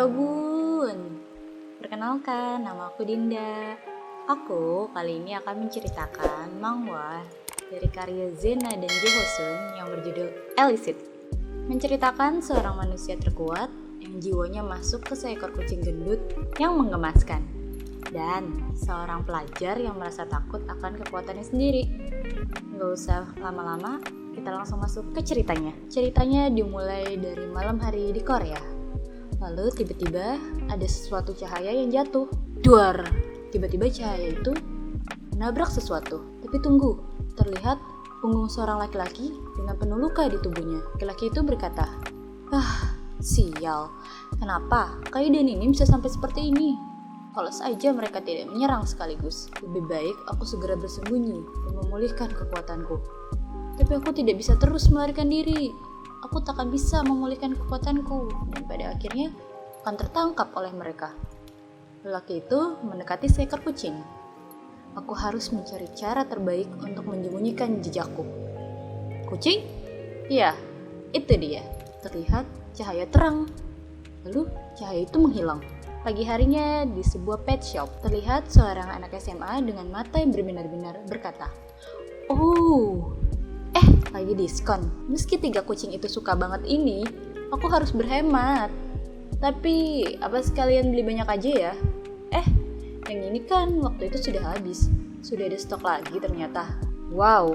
Bun. Perkenalkan, nama aku Dinda. Aku kali ini akan menceritakan manhwa dari karya Zena dan Jaehosun yang berjudul Elicit. Menceritakan seorang manusia terkuat yang jiwanya masuk ke seekor kucing gendut yang menggemaskan. Dan seorang pelajar yang merasa takut akan kekuatannya sendiri. Nggak usah lama-lama, kita langsung masuk ke ceritanya. Ceritanya dimulai dari malam hari di Korea. Lalu tiba-tiba ada sesuatu cahaya yang jatuh. Duar! Tiba-tiba cahaya itu menabrak sesuatu. Tapi tunggu, terlihat punggung seorang laki-laki dengan penuh luka di tubuhnya. Laki-laki itu berkata, sial, kenapa kayu dan ini bisa sampai seperti ini? Kalau saja mereka tidak menyerang sekaligus, lebih baik aku segera bersembunyi dan memulihkan kekuatanku. Tapi aku tidak bisa terus melarikan diri. Aku tak akan bisa memulihkan kekuatanku dan pada akhirnya akan tertangkap oleh mereka. Lelaki itu mendekati seekor kucing. Aku harus mencari cara terbaik untuk menyembunyikan jejakku. Kucing? Iya, itu dia. Terlihat cahaya terang. Lalu cahaya itu menghilang. Pagi harinya di sebuah pet shop, terlihat seorang anak SMA dengan mata yang berbinar-binar berkata, lagi diskon. Meski 3 kucing itu suka banget ini, aku harus berhemat. Tapi, apa sekalian beli banyak aja ya? Yang ini kan waktu itu sudah habis. Sudah ada stok lagi ternyata. Wow,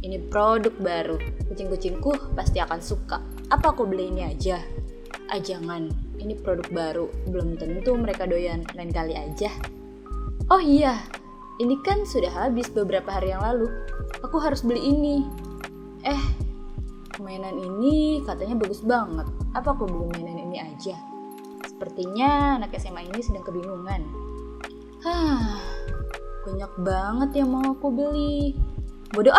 ini produk baru. Kucing-kucingku pasti akan suka. Apa aku beli ini aja? Jangan, ini produk baru. Belum tentu mereka doyan, lain kali aja. Oh iya, ini kan sudah habis beberapa hari yang lalu. Aku harus beli ini. Mainan ini katanya bagus banget. Apa aku beli mainan ini aja? Sepertinya anak SMA ini sedang kebingungan. Banyak banget yang mau aku beli. Bodoh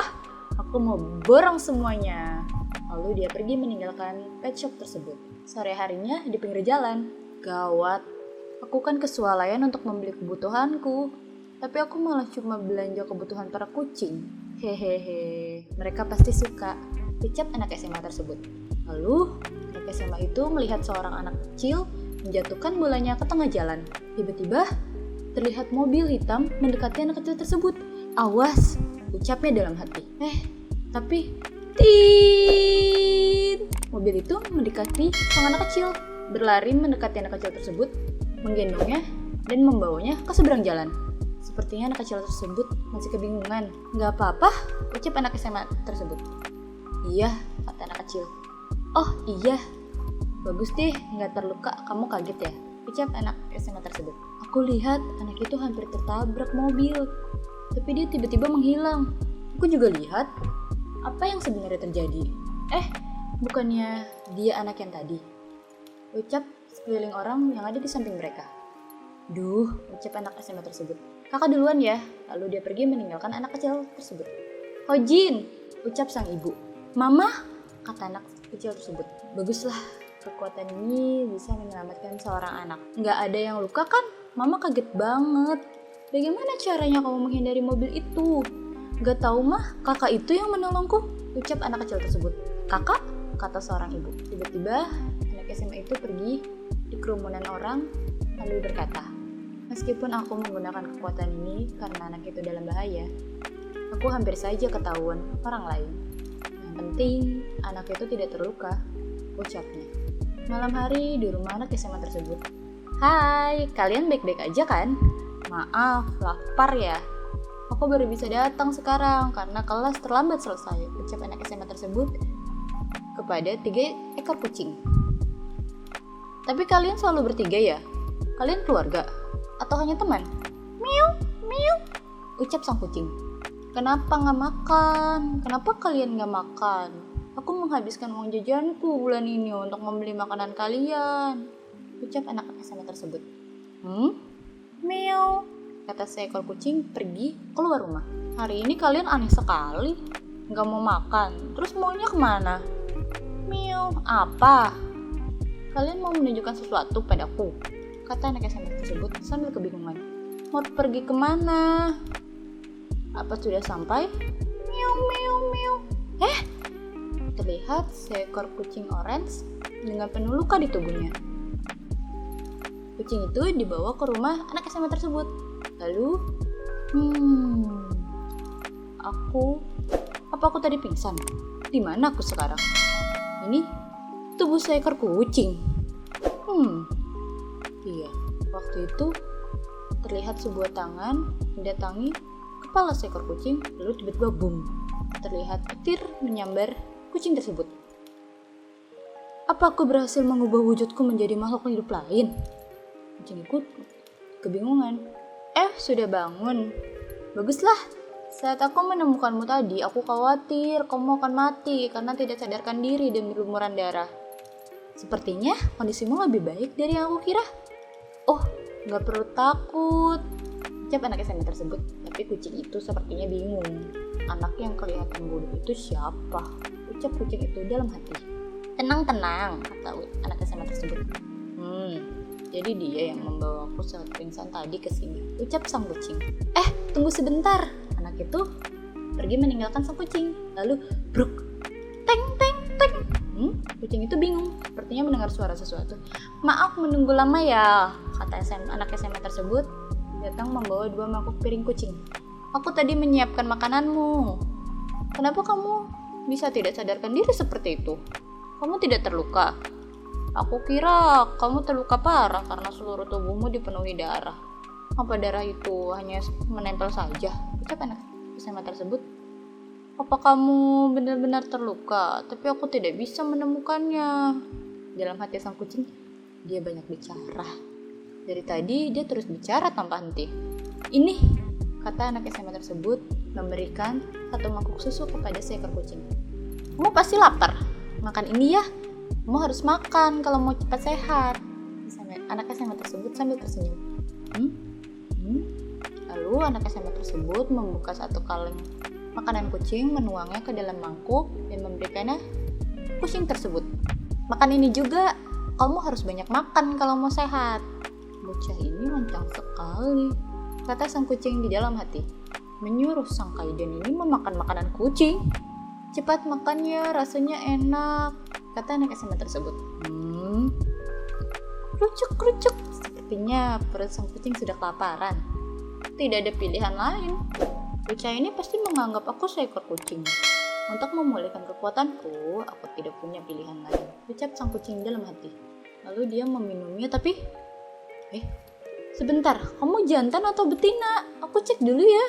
aku mau borong semuanya. Lalu dia pergi meninggalkan pet shop tersebut. Sore harinya di pinggir jalan. Gawat, aku kan kesualayan untuk membeli kebutuhanku. Tapi aku malah cuma belanja kebutuhan para kucing. Hehehe, mereka pasti suka, ucap anak SMA tersebut. Lalu, anak SMA itu melihat seorang anak kecil menjatuhkan bolanya ke tengah jalan. Tiba-tiba, terlihat mobil hitam mendekati anak kecil tersebut. Awas, ucapnya dalam hati. Tapi, tit! Mobil itu mendekati sang anak kecil, berlari mendekati anak kecil tersebut, menggendongnya dan membawanya ke seberang jalan. Sepertinya anak kecil tersebut masih kebingungan. Gak apa-apa, ucap anak SMA tersebut. Iya, kata anak kecil. Oh iya, bagus deh, gak terluka, kamu kaget ya? Ucap anak SMA tersebut. Aku lihat anak itu hampir tertabrak mobil, tapi dia tiba-tiba menghilang. Aku juga lihat, apa yang sebenarnya terjadi? Bukannya dia anak yang tadi? Ucap sekeliling orang yang ada di samping mereka. Duh, ucap anak SMA tersebut. Kakak duluan ya. Lalu dia pergi meninggalkan anak kecil tersebut. Hojin, ucap sang ibu. Mama, kata anak kecil tersebut. Baguslah, kekuatan ini bisa menyelamatkan seorang anak. Nggak ada yang luka kan? Mama kaget banget. Bagaimana caranya kamu menghindari mobil itu? Nggak tahu mah, kakak itu yang menolongku, ucap anak kecil tersebut. Kakak? Kata seorang ibu. Tiba-tiba anak SMA itu pergi di kerumunan orang lalu berkata, meskipun aku menggunakan kekuatan ini karena anak itu dalam bahaya, aku hampir saja ketahuan orang lain. Yang penting, anak itu tidak terluka, ucapnya. Malam hari di rumah anak SMA tersebut. Hai, kalian baik-baik aja kan? Maaf, lapar ya. Aku baru bisa datang sekarang karena kelas terlambat selesai, ucap anak SMA tersebut kepada 3 ekor kucing. Tapi kalian selalu bertiga ya? Kalian keluarga? Atau hanya teman? Miau, miau, ucap sang kucing. Kenapa nggak makan? Kenapa kalian nggak makan? Aku menghabiskan uang jajanku bulan ini untuk membeli makanan kalian, ucap anak SMA tersebut. Miau, kata seekor kucing pergi keluar rumah. Hari ini kalian aneh sekali, nggak mau makan, terus maunya kemana? Miau, apa? Kalian mau menunjukkan sesuatu padaku? Kata anak SMA tersebut sambil kebingungan. Mau pergi kemana? Apa sudah sampai? Miau, miau, miau. Terlihat seekor kucing orange dengan penuh luka di tubuhnya. Kucing itu dibawa ke rumah anak SMA tersebut. Lalu, apa aku tadi pingsan? Di mana aku sekarang? Ini tubuh seekor kucing. Iya, waktu itu terlihat sebuah tangan mendatangi kepala seekor kucing, lalu tiba-tiba boom, terlihat petir menyambar kucing tersebut. Apa aku berhasil mengubah wujudku menjadi makhluk hidup lain? Kucing ikut kebingungan. Sudah bangun. Baguslah. Saat aku menemukanmu tadi, aku khawatir kamu akan mati karena tidak sadarkan diri dan berlumuran darah. Sepertinya kondisimu lebih baik dari yang aku kira. Oh, gak perlu takut, ucap anak SMA tersebut. Tapi kucing itu sepertinya bingung. Anak yang kelihatan bodoh itu siapa? Ucap kucing itu dalam hati. Tenang, kata anak SMA tersebut. Jadi dia yang membawaku saat pingsan tadi ke sini, ucap sang kucing. Tunggu sebentar. Anak itu pergi meninggalkan sang kucing. Lalu bruk, teng. Kucing itu bingung, sepertinya mendengar suara sesuatu. Maaf menunggu lama ya, kata anak SMA tersebut. Datang membawa 2 mangkuk piring kucing. Aku tadi menyiapkan makananmu. Kenapa kamu bisa tidak sadarkan diri seperti itu? Kamu tidak terluka? Aku kira kamu terluka parah karena seluruh tubuhmu dipenuhi darah. Apa darah itu hanya menempel saja? Ucap anak SMA tersebut. Apa kamu benar-benar terluka? Tapi aku tidak bisa menemukannya. Dalam hati sang kucing, dia banyak bicara. Dari tadi dia terus bicara tanpa henti. Ini, kata anak SMA tersebut, memberikan 1 mangkuk susu kepada seekor kucing. Kamu pasti lapar. Makan ini ya. Kamu harus makan kalau mau cepat sehat. Anak SMA tersebut sambil tersenyum. Lalu anak SMA tersebut membuka 1 kaleng makanan kucing, menuangnya ke dalam mangkuk dan memberikannya kucing tersebut. Makan ini juga, kamu harus banyak makan kalau mau sehat. Bocah ini lancang sekali, kata sang kucing di dalam hati. Menyuruh sang kaiden ini memakan makanan kucing. Cepat makannya, rasanya enak, kata anak SMA tersebut. Krucuk. Sepertinya perut sang kucing sudah kelaparan. Tidak ada pilihan lain. Bocah ini pasti menganggap aku seekor kucing. Untuk memulihkan kekuatanku, aku tidak punya pilihan lain, ucap sang kucing dalam hati. Lalu dia meminumnya, tapi sebentar, kamu jantan atau betina? Aku cek dulu ya.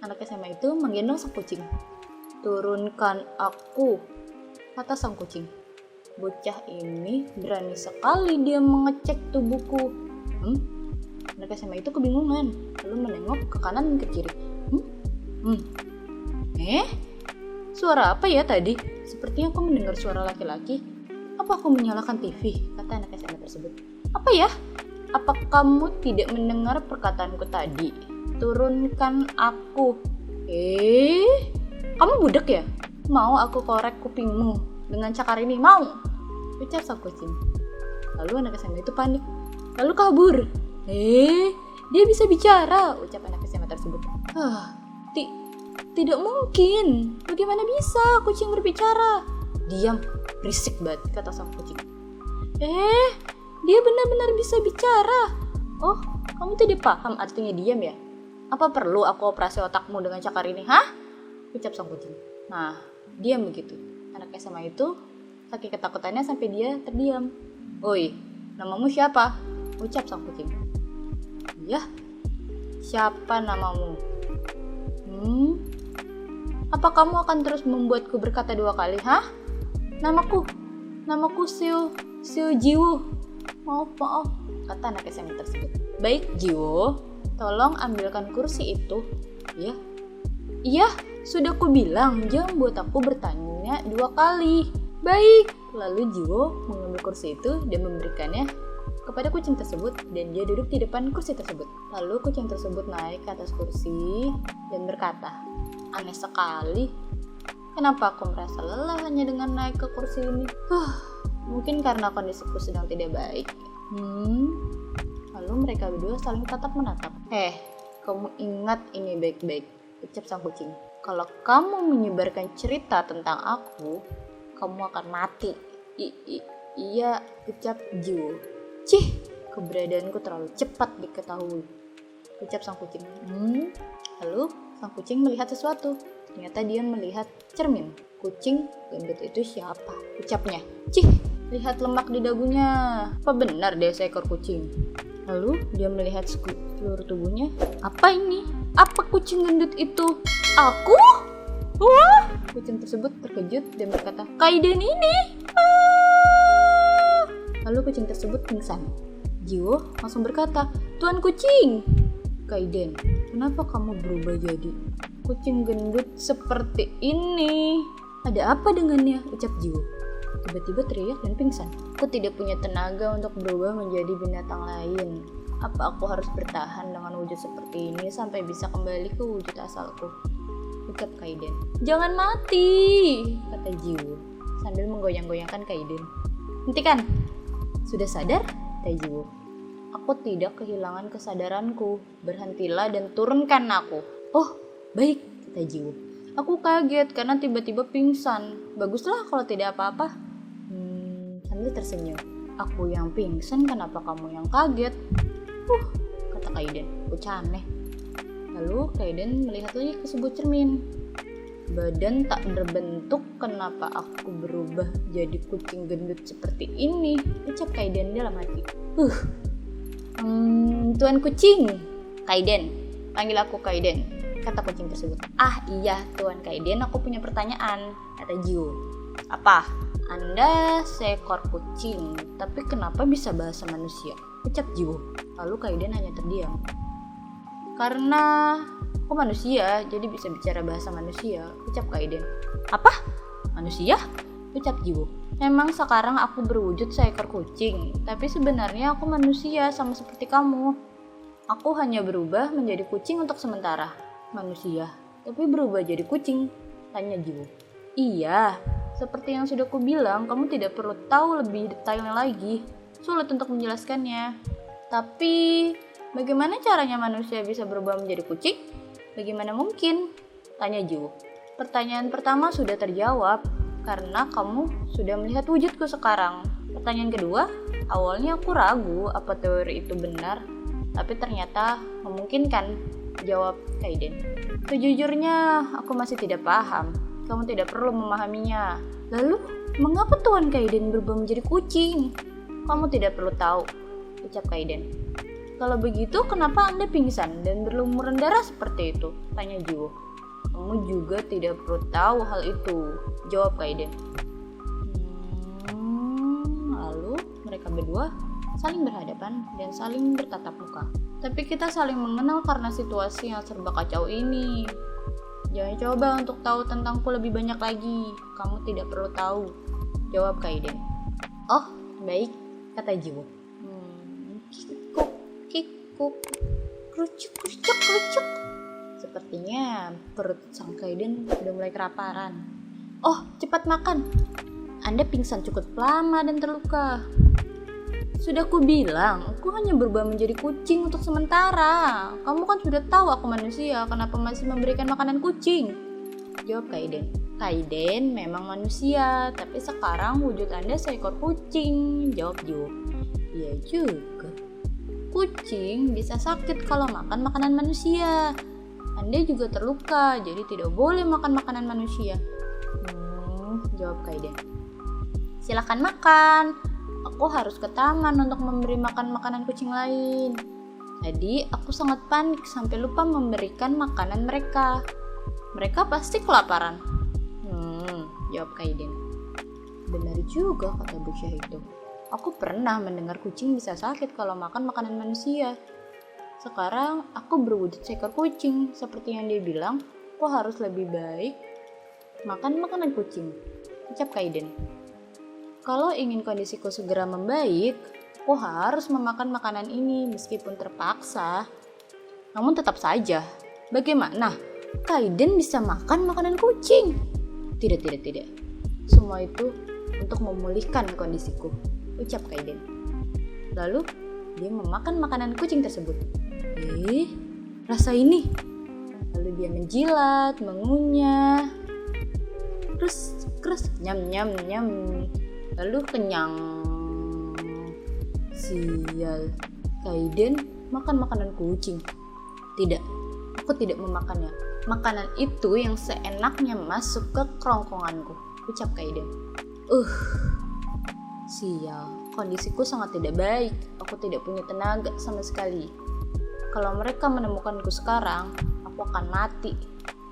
Anak SMA itu menggendong sang kucing. Turunkan aku, kata sang kucing. Bocah ini berani sekali dia mengecek tubuhku. Anak SMA itu kebingungan, lalu menengok ke kanan dan ke kiri. Suara apa ya tadi? Sepertinya aku mendengar suara laki-laki. Apa aku menyalakan TV? Kata anak SMA tersebut. Apa ya? Apa kamu tidak mendengar perkataanku tadi? Turunkan aku. Kamu budak ya? Mau aku korek kupingmu dengan cakar ini? Mau? Ucap sang kucing. Lalu anak SMA itu panik, lalu kabur. Dia bisa bicara, ucap anak SMA tersebut. Tidak mungkin. Bagaimana bisa kucing berbicara? Diam, berisik banget, kata sang kucing. Dia benar-benar bisa bicara. Oh, kamu tidak paham artinya diam ya? Apa perlu aku operasi otakmu dengan cakar ini, ucap sang kucing. Nah, diam begitu. Anak SMA itu saking ketakutannya sampai dia terdiam. Oi, namamu siapa? Ucap sang kucing. Ya, siapa namamu? Apa kamu akan terus membuatku berkata 2 kali, Namaku Sio Jiwo. Maaf, kata anak SMA tersebut. Baik, Jiwo, tolong ambilkan kursi itu. Ya. Iya, sudah ku bilang jangan buat aku bertanya 2 kali. Baik. Lalu Jiwo mengambil kursi itu dan memberikannya kepada kucing tersebut dan dia duduk di depan kursi tersebut. Lalu kucing tersebut naik ke atas kursi dan berkata, aneh sekali. Kenapa aku merasa lelah hanya dengan naik ke kursi ini? Mungkin karena kondisiku sedang tidak baik. Lalu mereka berdua saling tatap menatap. Kamu ingat ini baik-baik, ucap sang kucing. Kalau kamu menyebarkan cerita tentang aku, kamu akan mati. Iya, ucap Jiwo. Keberadaanku terlalu cepat diketahui, ucap sang kucing. Lalu sang kucing melihat sesuatu. Ternyata dia melihat cermin. Kucing gendut itu siapa? Ucapnya. Cih, lihat lemak di dagunya. Apa benar dia seekor kucing? Lalu dia melihat seluruh tubuhnya. Apa ini? Apa kucing gendut itu? Aku? Wah! Kucing tersebut terkejut dan berkata, Kaiden ini! Ah! Lalu kucing tersebut pingsan. Jiwo langsung berkata, Tuan kucing! Kaiden, kenapa kamu berubah jadi kucing gendut seperti ini? Ada apa dengannya? Ucap Jiwo. Tiba-tiba teriak dan pingsan. Aku tidak punya tenaga untuk berubah menjadi binatang lain. Apa aku harus bertahan dengan wujud seperti ini sampai bisa kembali ke wujud asalku? Ucap Kaiden. Jangan mati, kata Jiwo sambil menggoyang-goyangkan Kaiden. Hentikan. Sudah sadar? Kata Jiwo. Aku tidak kehilangan kesadaranku. Berhentilah dan turunkan aku. Oh, baik, kata Jiwo. Aku kaget karena tiba-tiba pingsan. Baguslah kalau tidak apa-apa. Sambil tersenyum. Aku yang pingsan, kenapa kamu yang kaget? Kata Kaiden. Bocah aneh. Lalu Kaiden melihat lagi ke sebuah cermin. Badan tak berbentuk, kenapa aku berubah jadi kucing gendut seperti ini? Ucap Kaiden dalam hati. Tuan kucing. Kaiden. Panggil aku Kaiden, kata kucing tersebut. Ah iya, Tuan Kaiden, aku punya pertanyaan, kata Jiwo. Apa? Anda seekor kucing, tapi kenapa bisa bahasa manusia? Ucap Jiwo. Lalu Kaiden hanya terdiam. Karena aku manusia, jadi bisa bicara bahasa manusia, ucap Kaiden. Apa? Manusia? Ucap Jiwo. Memang sekarang aku berwujud seekor kucing, tapi sebenarnya aku manusia sama seperti kamu. Aku hanya berubah menjadi kucing untuk sementara. Manusia, tapi berubah jadi kucing, tanya Jiwo. Iya, seperti yang sudah kubilang, kamu tidak perlu tahu lebih detailnya lagi. Sulit untuk menjelaskannya. Tapi, bagaimana caranya manusia bisa berubah menjadi kucing? Bagaimana mungkin? Tanya Jiwo. Pertanyaan pertama sudah terjawab, karena kamu sudah melihat wujudku sekarang. Pertanyaan kedua, awalnya aku ragu apa teori itu benar, tapi ternyata memungkinkan, jawab Kaiden. Sejujurnya, aku masih tidak paham. Kamu tidak perlu memahaminya. Lalu, mengapa Tuan Kaiden berubah menjadi kucing? Kamu tidak perlu tahu, ucap Kaiden. Kalau begitu, kenapa Anda pingsan dan berlumuran darah seperti itu? Tanya Jiwo. Kamu juga tidak perlu tahu hal itu, jawab Kaiden. Lalu mereka berdua saling berhadapan dan saling bertatap muka. Tapi kita saling mengenal karena situasi yang serba kacau ini. Jangan coba untuk tahu tentangku lebih banyak lagi. Kamu tidak perlu tahu, jawab Kaiden. Oh, baik, kata Jiwo. Kikuk, kikuk, kerucuk, kerucuk, kerucuk. Sepertinya perut sang Kaiden sudah mulai kelaparan. Oh, cepat makan. Anda pingsan cukup lama dan terluka. Sudah ku bilang, aku hanya berubah menjadi kucing untuk sementara. Kamu kan sudah tahu aku manusia, kenapa masih memberikan makanan kucing? Jawab Kaiden. Kaiden memang manusia, tapi sekarang wujud Anda seekor kucing, jawab Jiwo. Iya juga. Kucing bisa sakit kalau makan makanan manusia. Anda juga terluka, jadi tidak boleh makan makanan manusia. Jawab Kaiden. Silakan makan. Aku harus ke taman untuk memberi makan makanan kucing lain. Jadi aku sangat panik sampai lupa memberikan makanan mereka. Mereka pasti kelaparan. Jawab Kaiden. Benar juga, kata bocah itu. Aku pernah mendengar kucing bisa sakit kalau makan makanan manusia. Sekarang aku berwujud seekor kucing. Seperti yang dia bilang, aku harus lebih baik makan makanan kucing, ucap Kaiden. Kalau ingin kondisiku segera membaik, aku harus memakan makanan ini meskipun terpaksa. Namun tetap saja, bagaimana Kaiden bisa makan makanan kucing? Tidak. Semua itu untuk memulihkan kondisiku, ucap Kaiden. Lalu, dia memakan makanan kucing tersebut. Rasa ini. Lalu dia menjilat, mengunyah. Krus, nyam. Lalu kenyang. Sial, Kaiden makan makanan kucing. Tidak, aku tidak memakannya. Makanan itu yang seenaknya masuk ke kerongkonganku, ucap Kaiden. Sial, kondisiku sangat tidak baik. Aku tidak punya tenaga sama sekali. Kalau mereka menemukanku sekarang, aku akan mati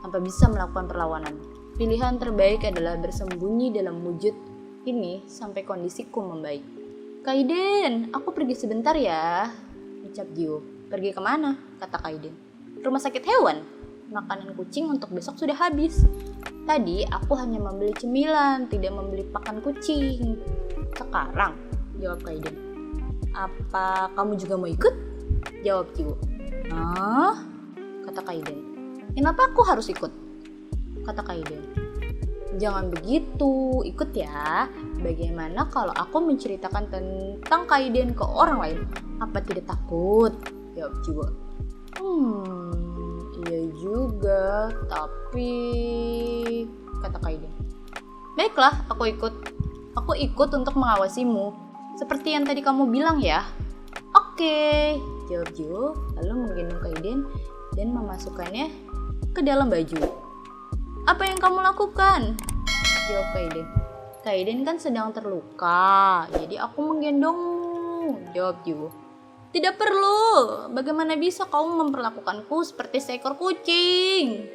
tanpa bisa melakukan perlawanan. Pilihan terbaik adalah bersembunyi dalam wujud ini sampai kondisiku membaik. Kaiden, aku pergi sebentar ya, ucap Jiwo. Pergi kemana? Kata Kaiden. Rumah sakit hewan. Makanan kucing untuk besok sudah habis. Tadi aku hanya membeli cemilan, tidak membeli pakan kucing. Sekarang, jawab Kaiden. Apa kamu juga mau ikut? Jawab Jiwo. Hah? Kata Kaiden. Kenapa aku harus ikut? Kata Kaiden. Jangan begitu, ikut ya. Bagaimana kalau aku menceritakan tentang Kaiden ke orang lain? Apa tidak takut? Jawab Jiwo. Iya juga, tapi... Kata Kaiden. Baiklah, aku ikut. Aku ikut untuk mengawasimu. Seperti yang tadi kamu bilang ya. Oke, jawab Jiwo, lalu menggendong Kaiden dan memasukkannya ke dalam baju. Apa yang kamu lakukan? Jawab Kaiden. Kaiden kan sedang terluka, jadi aku menggendongmu, jawab Jiwo. Tidak perlu, bagaimana bisa kamu memperlakukanku seperti seekor kucing?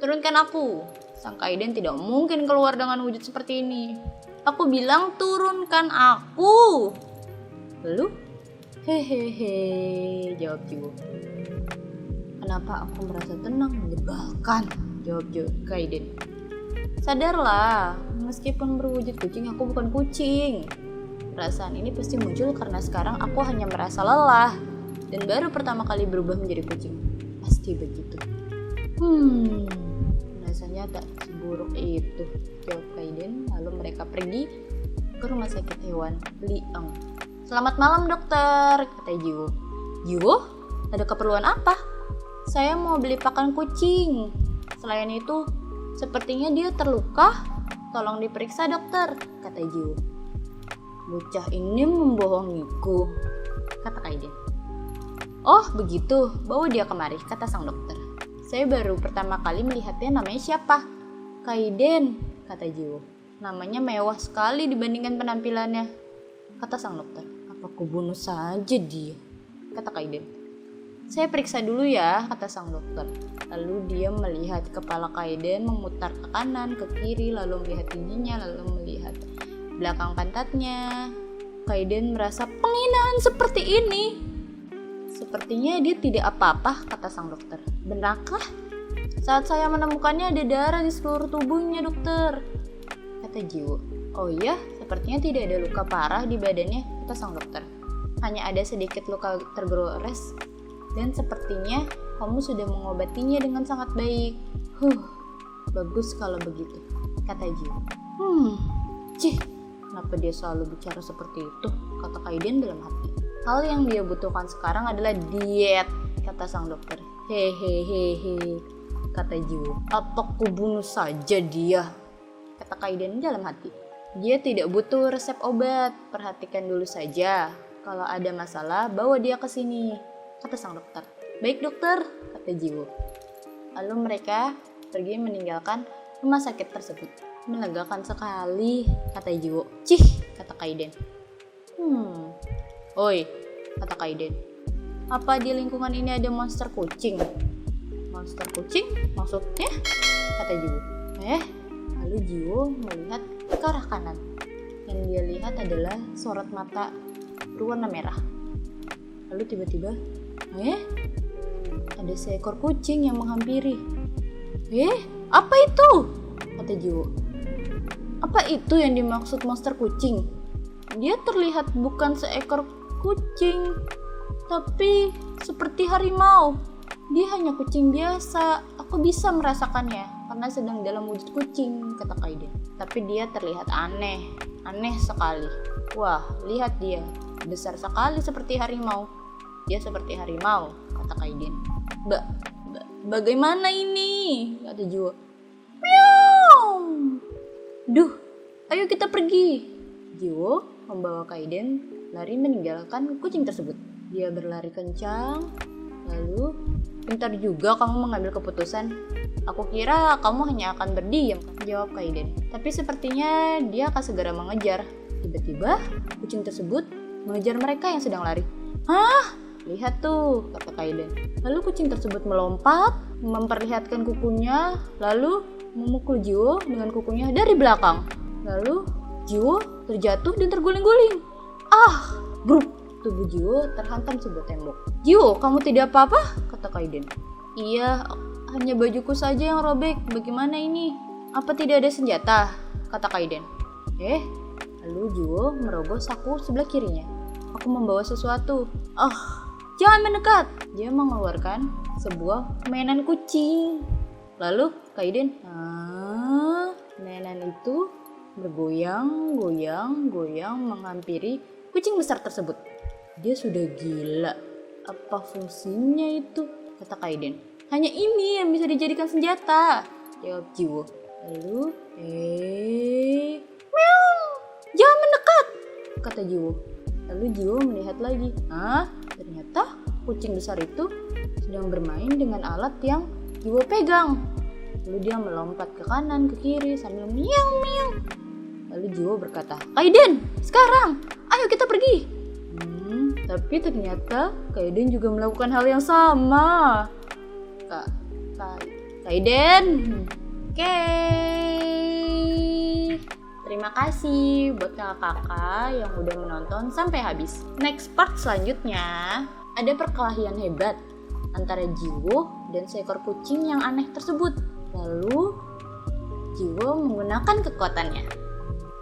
Turunkan aku. Sang Kaiden tidak mungkin keluar dengan wujud seperti ini. Aku bilang turunkan aku. Lalu? Hehehe, jawab Jiwo. Kenapa aku merasa tenang menyebalkan? Jawab Kaiden. Sadarlah, meskipun berwujud kucing, aku bukan kucing. Perasaan ini pasti muncul karena sekarang aku hanya merasa lelah dan baru pertama kali berubah menjadi kucing. Pasti begitu. Rasanya tak seburuk itu, jawab Kaiden. Lalu mereka pergi ke rumah sakit hewan Liang. Selamat malam dokter, kata Jiwo. Jiwo, ada keperluan apa? Saya mau beli pakan kucing. Selain itu, sepertinya dia terluka. Tolong diperiksa dokter, kata Jiwo. Bocah ini membohongiku, kata Kaiden. Oh begitu, bawa dia kemari, kata sang dokter. Saya baru pertama kali melihatnya, namanya siapa? Kaiden, kata Jiwo. Namanya mewah sekali dibandingkan penampilannya, kata sang dokter. Apa aku bunuh saja dia, kata Kaiden. Saya periksa dulu ya, kata sang dokter. Lalu dia melihat kepala Kaiden, memutar ke kanan, ke kiri, lalu melihat giginya, lalu melihat belakang pantatnya. Kaiden merasa penghinaan seperti ini. Sepertinya dia tidak apa-apa, kata sang dokter. Benarkah? Saat saya menemukannya ada darah di seluruh tubuhnya, dokter, kata Jiwo. Oh iya, sepertinya tidak ada luka parah di badannya, kata sang dokter. Hanya ada sedikit luka tergores. Dan sepertinya kamu sudah mengobatinya dengan sangat baik. Bagus kalau begitu, kata Jiwo. Kenapa dia selalu bicara seperti itu, kata Kaiden dalam hati. Hal yang dia butuhkan sekarang adalah diet, kata sang dokter. Hehehe, kata Jiwo. Apa ku bunuh saja dia, kata Kaiden dalam hati. Dia tidak butuh resep obat, perhatikan dulu saja. Kalau ada masalah, bawa dia ke sini, kata sang dokter. Baik dokter, kata Jiwo. Lalu mereka pergi meninggalkan rumah sakit tersebut. Melegakan sekali, kata Jiwo. Cih, kata Kaiden. Oi, kata Kaiden. Apa di lingkungan ini ada monster kucing? Monster kucing? Maksudnya? Kata Jiwo. Lalu Jiwo melihat ke arah kanan. Yang dia lihat adalah sorot mata berwarna merah. Lalu tiba-tiba, ada seekor kucing yang menghampiri. Apa itu? Kata Jiwo. Apa itu yang dimaksud monster kucing? Dia terlihat bukan seekor kucing, tapi seperti harimau. Dia hanya kucing biasa. Aku bisa merasakannya karena sedang dalam wujud kucing, kata Kaiden. Tapi dia terlihat aneh sekali. Wah, lihat dia, besar sekali seperti harimau. Dia seperti harimau, kata Kaiden. Bagaimana ini? Kata Jiwo. Duh, ayo kita pergi. Jiwo membawa Kaiden lari meninggalkan kucing tersebut. Dia berlari kencang, lalu, pintar juga kamu mengambil keputusan. Aku kira kamu hanya akan berdiam, jawab Kaiden. Tapi sepertinya dia akan segera mengejar. Tiba-tiba, kucing tersebut mengejar mereka yang sedang lari. Hah? Lihat tuh, kata Kaiden. Lalu kucing tersebut melompat, memperlihatkan kukunya, lalu memukul Jiwo dengan kukunya dari belakang. Lalu, Jiwo terjatuh dan terguling-guling. Ah, grup. Tubuh Jiwo terhantam sebuah tembok. Jiwo, kamu tidak apa-apa? Kata Kaiden. Iya, hanya bajuku saja yang robek. Bagaimana ini? Apa tidak ada senjata? Kata Kaiden. Lalu Jiwo merogoh saku sebelah kirinya. Aku membawa sesuatu. Jangan mendekat. Dia mengeluarkan sebuah mainan kucing. Lalu Kaiden, mainan itu bergoyang-goyang menghampiri kucing besar tersebut. Dia sudah gila. Apa fungsinya itu? Kata Kaiden. Hanya ini yang bisa dijadikan senjata, jawab Jiwo. Lalu, meow, jangan mendekat, kata Jiwo. Lalu Jiwo melihat lagi. Ternyata kucing besar itu sedang bermain dengan alat yang Jiwo pegang. Lalu dia melompat ke kanan, ke kiri sambil miau. Lalu Jiwo berkata, Kaiden, sekarang, ayo kita pergi. Tapi ternyata Kaiden juga melakukan hal yang sama. Kaiden. Oke. Terima kasih buat kakak-kakak yang udah menonton sampai habis. Next part selanjutnya ada perkelahian hebat antara Jiwo dan seekor kucing yang aneh tersebut. Lalu Jiwo menggunakan kekuatannya.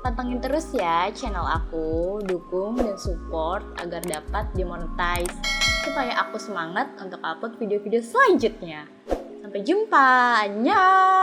Pantengin terus ya channel aku, dukung dan support agar dapat dimonetize supaya aku semangat untuk upload video-video selanjutnya. Sampai jumpa, annyeong!